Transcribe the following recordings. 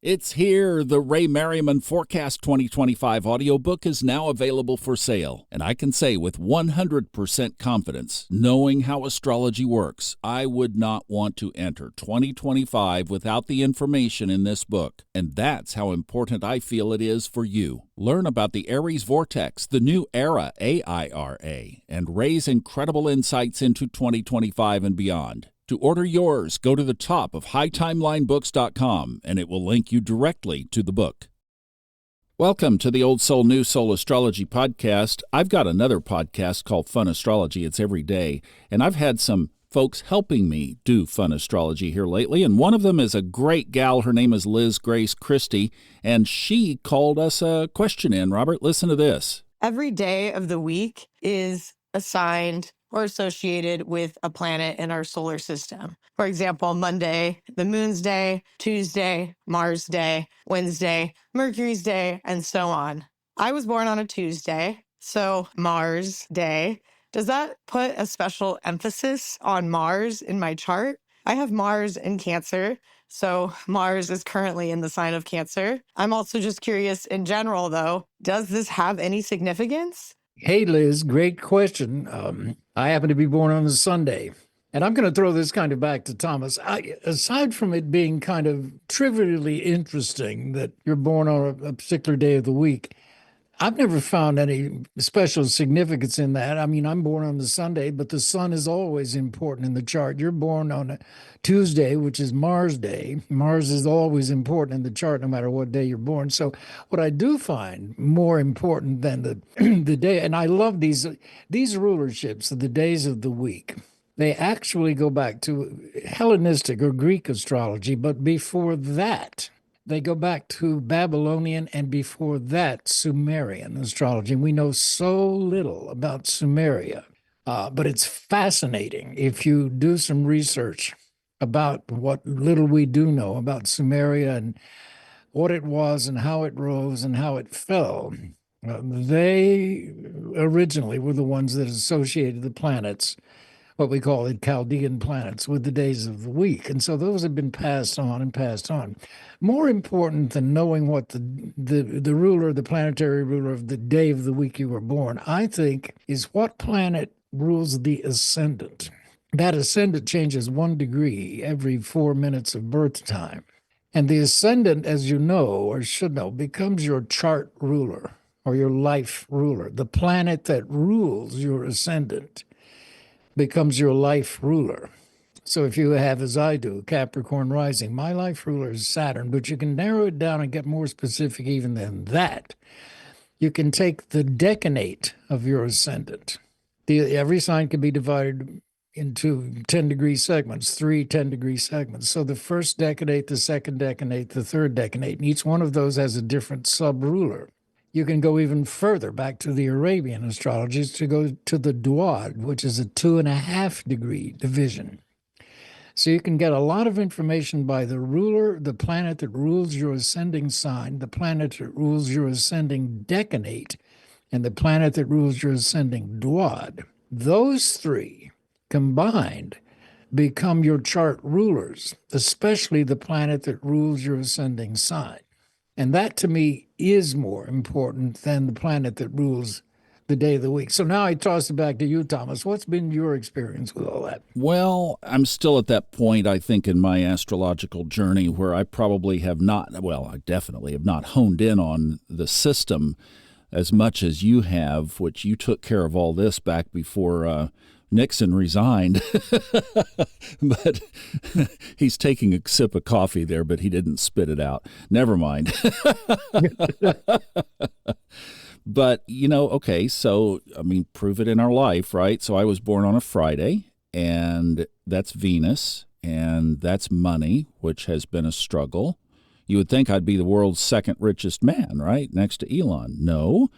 It's here. The Ray Merriman Forecast 2025 audiobook is now available for sale. And I can say with 100% confidence, knowing how astrology works, I would not want to enter 2025 without the information in this book. And that's how important I feel it is for you. Learn about the Aries vortex, the new era, AIRA, and Ray's incredible insights into 2025 and beyond. To order yours, go to the top of hightimelinebooks.com, and it will link you directly to the book. Welcome to the Old Soul, New Soul Astrology podcast. I've got another podcast called Fun Astrology. It's every day, and I've had some folks helping me do fun astrology here lately, and one of them is a great gal. Her name is Lizz Christie, and she called us a question in. Robert, listen to this. Every day of the week is assigned or associated with a planet in our solar system. For example, Monday, the Moon's day, Tuesday, Mars' day, Wednesday, Mercury's day, and so on. I was born on a Tuesday, so Mars' day. Does that put a special emphasis on Mars in my chart? I have Mars in Cancer, so Mars is currently in the sign of Cancer. I'm also just curious in general, though, does this have any significance? Hey, Liz, great question. I happen to be born on a Sunday, and I'm going to throw this kind of back to Thomas. Aside from it being kind of trivially interesting that you're born on a particular day of the week, I've never found any special significance in that. I mean, I'm born on the Sunday, but the sun is always important in the chart. You're born on a Tuesday, which is Mars Day. Mars is always important in the chart, no matter what day you're born. So what I do find more important than the day, and I love these rulerships of the days of the week. They actually go back to Hellenistic or Greek astrology, but before that, they go back to Babylonian, and before that, Sumerian astrology. And we know so little about Sumeria, but it's fascinating if you do some research about what little we do know about Sumeria and what it was and how it rose and how it fell. They originally were the ones that associated the planets, what we call it Chaldean planets, with the days of the week. And so those have been passed on and passed on. More important than knowing what the ruler, the planetary ruler of the day of the week you were born, I think, is what planet rules the ascendant. That ascendant changes 1 degree every 4 minutes of birth time. And the ascendant, as you know or should know, becomes your chart ruler or your life ruler. The planet that rules your ascendant becomes your life ruler. So if you have, as I do, Capricorn rising, my life ruler is Saturn, but you can narrow it down and get more specific even than that. You can take the decanate of your ascendant. Every sign can be divided into 10-degree segments, 3 10-degree segments. So the first decanate, the second decanate, the third decanate, and each one of those has a different sub-ruler. You can go even further back to the Arabian astrologies to go to the Duad, which is a 2.5-degree division. So you can get a lot of information by the ruler, the planet that rules your ascending sign, the planet that rules your ascending decanate, and the planet that rules your ascending Duad. Those 3 combined become your chart rulers, especially the planet that rules your ascending sign. And that, to me, is more important than the planet that rules the day of the week. So now I toss it back to you, Thomas. What's been your experience with all that? Well, I'm still at that point, I think, in my astrological journey where I probably have not, I definitely have not honed in on the system as much as you have, which you took care of all this back before Nixon resigned. But he's taking a sip of coffee there, but he didn't spit it out. Never mind. But, okay, so, prove it in our life, right? So I was born on a Friday, and that's Venus, and that's money, which has been a struggle. You would think I'd be the world's second richest man, right? Next to Elon. No.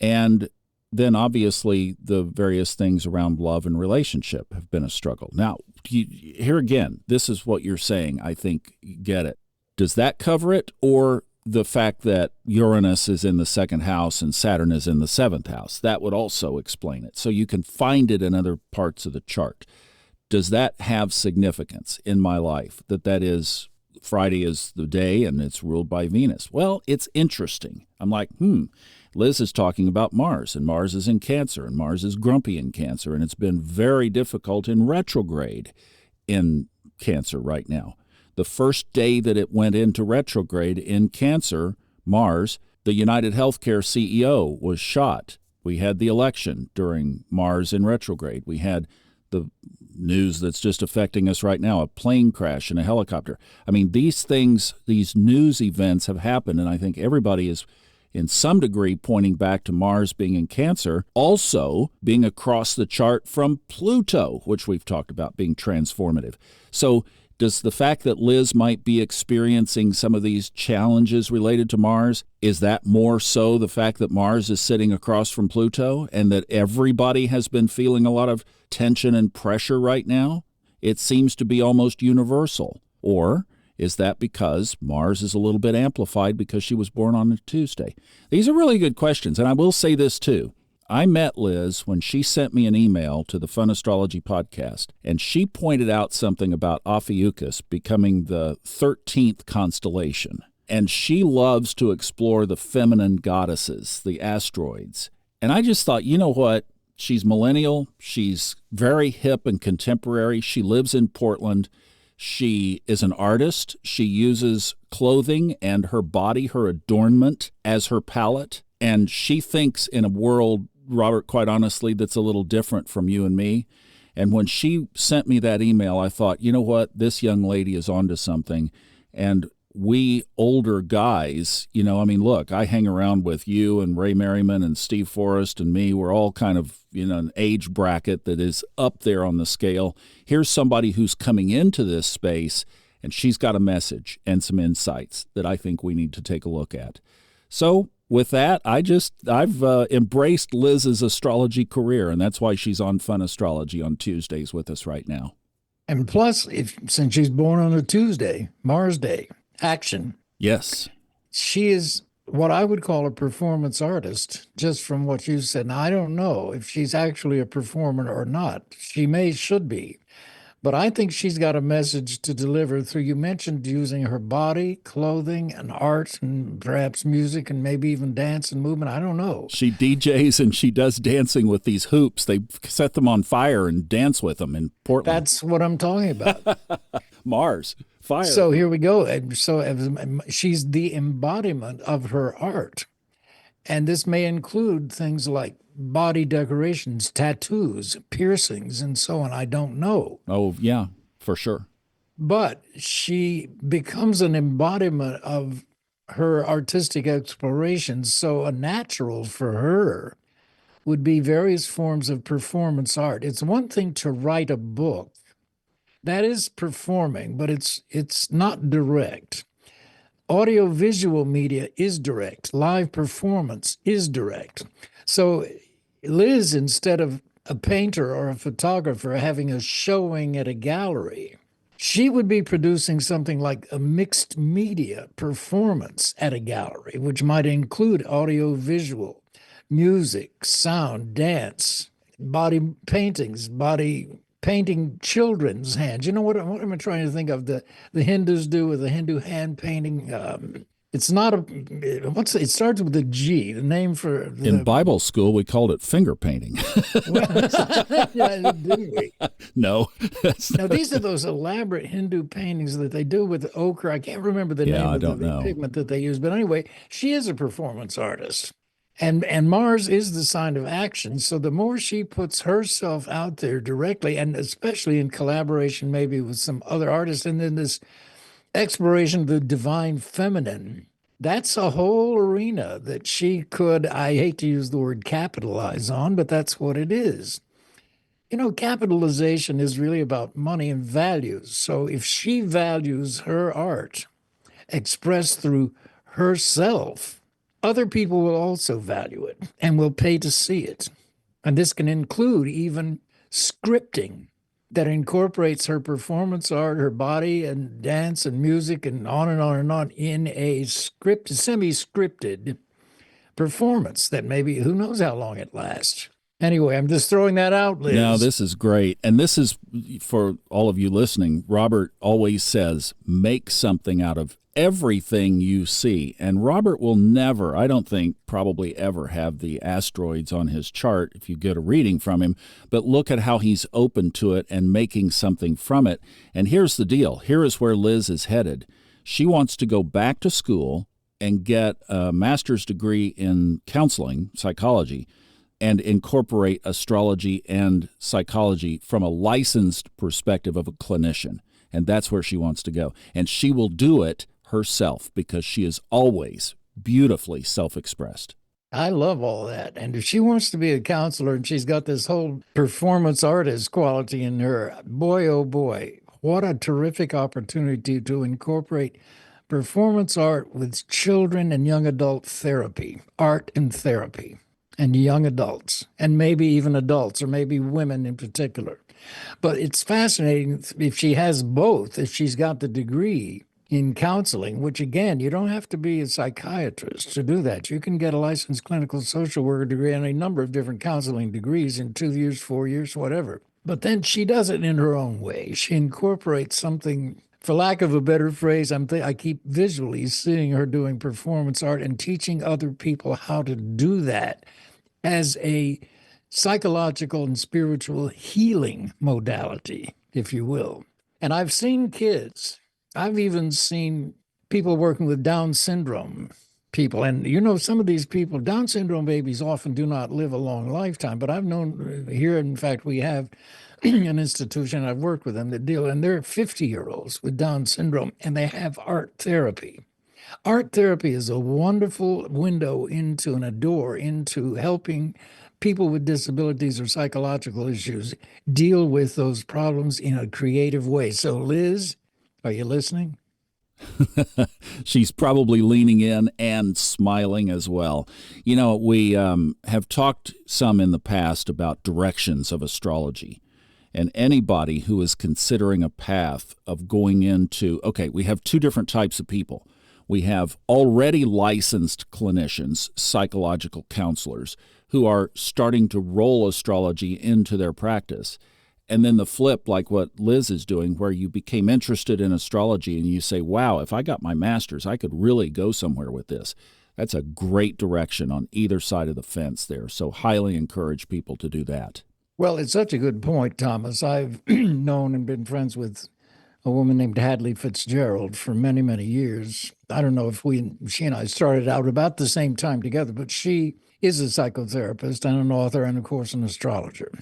And then obviously the various things around love and relationship have been a struggle. Now, here again, this is what you're saying. I think you get it. Does that cover it, or the fact that Uranus is in the 2nd house and Saturn is in the 7th house? That would also explain it. So you can find it in other parts of the chart. Does that have significance in my life, that is Friday is the day and it's ruled by Venus. Well, it's interesting. I'm like, Lizz is talking about Mars, and Mars is in Cancer, and Mars is grumpy in Cancer, and it's been very difficult in retrograde in Cancer right now. The first day that it went into retrograde in Cancer, Mars, the United Healthcare CEO was shot. We had the election during Mars in retrograde. We had the news that's just affecting us right now, a plane crash and a helicopter. I mean, these things, these news events have happened, and I think everybody is in some degree pointing back to Mars being in Cancer, also being across the chart from Pluto, which we've talked about being transformative. So does the fact that Lizz might be experiencing some of these challenges related to Mars, is that more so the fact that Mars is sitting across from Pluto and that everybody has been feeling a lot of tension and pressure right now? It seems to be almost universal. Or is that because Mars is a little bit amplified because she was born on a Tuesday? These are really good questions. And I will say this too. I met Lizz when she sent me an email to the Fun Astrology podcast, and she pointed out something about Ophiuchus becoming the 13th constellation. And she loves to explore the feminine goddesses, the asteroids. And I just thought, you know what? She's millennial. She's very hip and contemporary. She lives in Portland. She is an artist. She uses clothing and her body, her adornment, as her palette. And she thinks in a world, Robert, quite honestly, that's a little different from you and me. And when she sent me that email, I thought, you know what? This young lady is onto something. And we older guys, you know, I mean, look, I hang around with you and Ray Merriman and Steve Forrest and me. We're all kind of, you know, an age bracket that is up there on the scale. Here's somebody who's coming into this space, and she's got a message and some insights that I think we need to take a look at. So with that, I've embraced Lizz's astrology career, and that's why she's on Fun Astrology on Tuesdays with us right now. And plus, since she's born on a Tuesday, Mars Day, action. Yes. She is what I would call a performance artist, just from what you said. Now, I don't know if she's actually a performer or not. She should be. But I think she's got a message to deliver through, you mentioned using her body, clothing, and art, and perhaps music, and maybe even dance and movement. I don't know. She DJs and she does dancing with these hoops. They set them on fire and dance with them in Portland. That's what I'm talking about. Mars, fire. So here we go. So she's the embodiment of her art. And this may include things like body decorations, tattoos, piercings, and so on. I don't know. Oh, yeah, for sure. But she becomes an embodiment of her artistic explorations. So a natural for her would be various forms of performance art. It's one thing to write a book. That is performing, but it's not direct. Audiovisual media is direct. Live performance is direct. So Lizz, instead of a painter or a photographer having a showing at a gallery, she would be producing something like a mixed media performance at a gallery, which might include audiovisual, music, sound, dance, body paintings, body painting children's hands. You know what am I trying to think of? The Hindus do with the Hindu hand painting. It's not it starts with a G, the name for... In Bible school, we called it finger painting. Yeah, didn't we? No. Now, these are those elaborate Hindu paintings that they do with ochre. I can't remember the name of the pigment that they use. But anyway, she is a performance artist. And Mars is the sign of action. So the more she puts herself out there directly, and especially in collaboration maybe with some other artists, and then this exploration of the divine feminine, that's a whole arena that she could, I hate to use the word capitalize on, but that's what it is. You know, capitalization is really about money and values. So if she values her art expressed through herself, other people will also value it and will pay to see it. And this can include even scripting that incorporates her performance art, her body and dance and music and on and on and on in a semi-scripted performance that maybe, who knows how long it lasts. Anyway, I'm just throwing that out, Liz. No, this is great. And this is, for all of you listening, Robert always says, make something out of everything you see. And Robert will never, I don't think, probably ever have the asteroids on his chart if you get a reading from him. But look at how he's open to it and making something from it. And here's the deal. Here is where Liz is headed. She wants to go back to school and get a master's degree in counseling, psychology, and incorporate astrology and psychology from a licensed perspective of a clinician. And that's where she wants to go. And she will do it herself because she is always beautifully self-expressed. I love all that. And if she wants to be a counselor and she's got this whole performance artist quality in her, boy, oh boy, what a terrific opportunity to incorporate performance art with children and young adult therapy, art and therapy. And young adults, and maybe even adults, or maybe women in particular. But it's fascinating if she has both, if she's got the degree in counseling, which again, you don't have to be a psychiatrist to do that. You can get a licensed clinical social worker degree and a number of different counseling degrees in 2 years, 4 years, whatever. But then she does it in her own way. She incorporates something, for lack of a better phrase, I keep visually seeing her doing performance art and teaching other people how to do that as a psychological and spiritual healing modality, if you will. And I've seen kids, I've even seen people working with Down syndrome people. And you know, some of these people, Down syndrome babies often do not live a long lifetime, but I've known here, in fact, we have an institution, I've worked with them that deal, and they're 50-year-olds with Down syndrome, and they have art therapy. Art therapy is a wonderful window into and a door into helping people with disabilities or psychological issues deal with those problems in a creative way. So, Liz, are you listening? She's probably leaning in and smiling as well. You know, we have talked some in the past about directions of astrology. And anybody who is considering a path of going into, okay, we have two different types of people. We have already licensed clinicians, psychological counselors, who are starting to roll astrology into their practice. And then the flip, like what Liz is doing, where you became interested in astrology and you say, wow, if I got my master's, I could really go somewhere with this. That's a great direction on either side of the fence there. So highly encourage people to do that. Well, it's such a good point, Thomas. I've known and been friends with a woman named Hadley Fitzgerald for many, many years. I don't know if she and I started out about the same time together, but she is a psychotherapist and an author and, of course, an astrologer.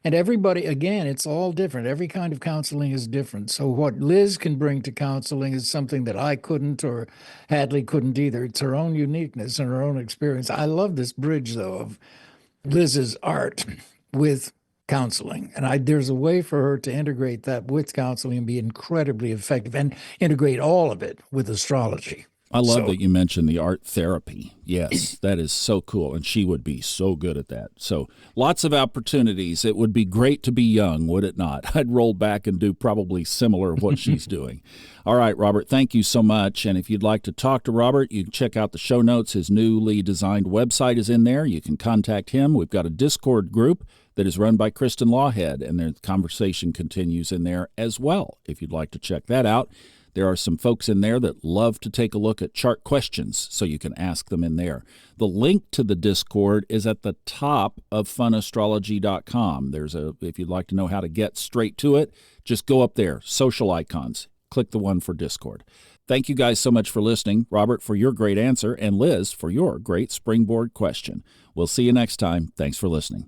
And everybody, again, it's all different. Every kind of counseling is different. So what Liz can bring to counseling is something that I couldn't or Hadley couldn't either. It's her own uniqueness and her own experience. I love this bridge, though, of Liz's art with counseling. And there's a way for her to integrate that with counseling and be incredibly effective and integrate all of it with astrology. I love that you mentioned the art therapy. Yes, that is so cool. And she would be so good at that. So lots of opportunities. It would be great to be young, would it not? I'd roll back and do probably similar of what she's doing. All right, Robert, thank you so much. And if you'd like to talk to Robert, you can check out the show notes. His newly designed website is in there. You can contact him. We've got a Discord group that is run by Kristin Lawhead, and the conversation continues in there as well, if you'd like to check that out. There are some folks in there that love to take a look at chart questions, so you can ask them in there. The link to the Discord is at the top of funastrology.com. If you'd like to know how to get straight to it, just go up there, social icons, click the one for Discord. Thank you guys so much for listening. Robert, for your great answer, and Liz, for your great springboard question. We'll see you next time. Thanks for listening.